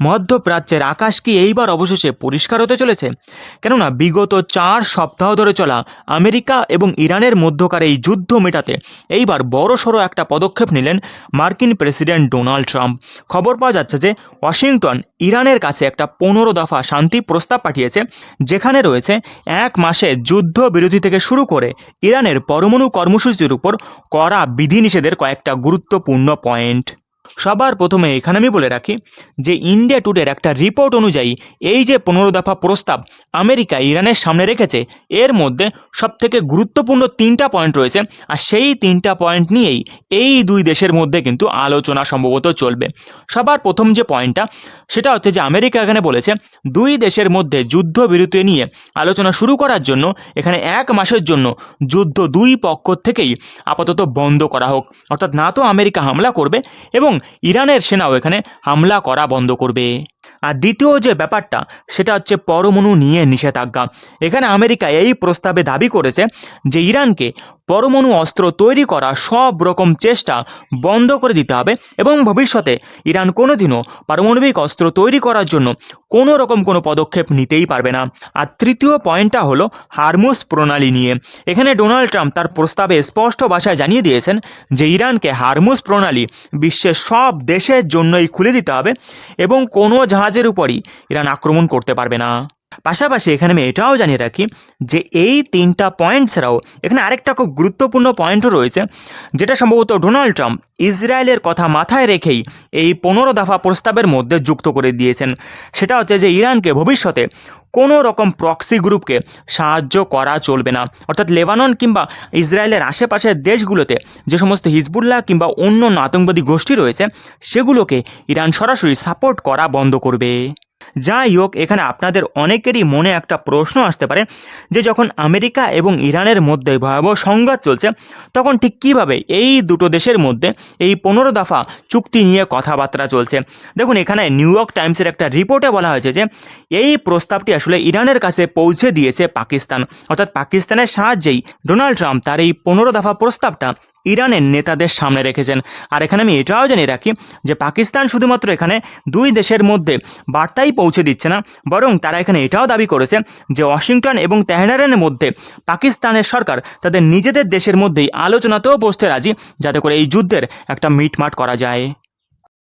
মধ্যপ্রাচ্যের আকাশ কি এইবার অবশেষে পরিষ্কার হতে চলেছে? কেননা বিগত 4 সপ্তাহ ধরে চলা আমেরিকা এবং ইরানের মধ্যকার এই যুদ্ধ মেটাতে এইবার বড়সড় একটা পদক্ষেপ নিলেন মার্কিন প্রেসিডেন্ট ডোনাল্ড ট্রাম্প। খবর পাওয়া যাচ্ছে যে ওয়াশিংটন ইরানের কাছে একটা 15 দফা শান্তি প্রস্তাব পাঠিয়েছে, যেখানে রয়েছে 1 মাসে যুদ্ধবিরতি থেকে শুরু করে ইরানের পরমাণু কর্মসূচির উপর কড়া বিধিনিষেধের কয়েকটা গুরুত্বপূর্ণ পয়েন্ট। সবার প্রথমে এখানে আমি বলে রাখি যে ইন্ডিয়া টুডের একটা রিপোর্ট অনুযায়ী এই যে 15 দফা প্রস্তাব আমেরিকা ইরানের সামনে রেখেছে, এর মধ্যে সবথেকে গুরুত্বপূর্ণ 3টা পয়েন্ট রয়েছে, আর সেই 3টা পয়েন্ট নিয়েই এই দুই দেশের মধ্যে কিন্তু আলোচনা সম্ভবত চলবে। সবার প্রথম যে পয়েন্টটা সেটা হচ্ছে যে আমেরিকা এখানে বলেছে দুই দেশের মধ্যে যুদ্ধবিরতি নিয়ে আলোচনা শুরু করার জন্য এখানে 1 মাসের জন্য যুদ্ধ দুই পক্ষ থেকেই আপাতত বন্ধ করা হোক। অর্থাৎ না তো আমেরিকা হামলা করবে এবং ইরানের সেনাও এখানে হামলা করা বন্ধ করবে। আর দ্বিতীয় যে ব্যাপারটা সেটা হচ্ছে পরমাণু নিয়ে নিষেধাজ্ঞা। এখানে আমেরিকা এই প্রস্তাবে দাবি করেছে যে ইরানকে পরমাণু অস্ত্র তৈরি করা সব রকম চেষ্টা বন্ধ করে দিতে হবে এবং ভবিষ্যতে ইরান কোনোদিনও পারমাণবিক অস্ত্র তৈরি করার জন্য কোনো রকম কোনো পদক্ষেপ নিতেই পারবে না। আর তৃতীয় পয়েন্টটা হলো হরমুজ প্রণালী নিয়ে। এখানে ডোনাল্ড ট্রাম্প তার প্রস্তাবে স্পষ্ট ভাষায় জানিয়ে দিয়েছেন যে ইরানকে হরমুজ প্রণালী বিশ্বের সব দেশের জন্যই খুলে দিতে হবে এবং কোনো জাহাজের উপরই ইরান আক্রমণ করতে পারবে না। পাশাপাশি এখানে আমি এটাও জানিয়ে রাখি যে এই 3টা পয়েন্ট ছাড়াও এখানে আরেকটা খুব গুরুত্বপূর্ণ পয়েন্টও রয়েছে, যেটা সম্ভবত ডোনাল্ড ট্রাম্প ইসরায়েলের কথা মাথায় রেখেই এই 15 দফা প্রস্তাবের মধ্যে যুক্ত করে দিয়েছেন। সেটা হচ্ছে যে ইরানকে ভবিষ্যতে কোনো রকম প্রক্সি গ্রুপকে সাহায্য করা চলবে না। অর্থাৎ লেবানন কিংবা ইসরায়েলের আশেপাশের দেশগুলোতে যে সমস্ত হিজবুল্লাহ কিংবা অন্য আতঙ্কবাদী গোষ্ঠী রয়েছে সেগুলোকে ইরান সরাসরি সাপোর্ট করা বন্ধ করবে। যাই হোক, এখানে আপনাদের অনেকেরই মনে একটা প্রশ্ন আসতে পারে যে যখন আমেরিকা এবং ইরানের মধ্যে ভয়াবহ সংঘাত চলছে তখন ঠিক কীভাবে এই দুটো দেশের মধ্যে এই 15 দফা চুক্তি নিয়ে কথাবার্তা চলছে। দেখুন, এখানে নিউ ইয়র্ক টাইমসের একটা রিপোর্টে বলা হয়েছে যে এই প্রস্তাবটি আসলে ইরানের কাছে পৌঁছে দিয়েছে পাকিস্তান। অর্থাৎ পাকিস্তানের সাহায্যেই ডোনাল্ড ট্রাম্প তার এই 15 দফা প্রস্তাবটা ইরানের নেতাদের সামনে রেখেছেন। আর এখানে আমি এটাও জানিয়ে রাখি যে পাকিস্তান শুধুমাত্র এখানে দুই দেশের মধ্যে বার্তাই পৌঁছে দিচ্ছে না, বরং তারা এখানে এটাও দাবি করেছে যে ওয়াশিংটন এবং তেহরানের মধ্যে পাকিস্তানের সরকার তাদের নিজেদের দেশের মধ্যেই আলোচনাতেও বসতে রাজি, যাতে করে এই যুদ্ধের একটা মিটমাট করা যায়।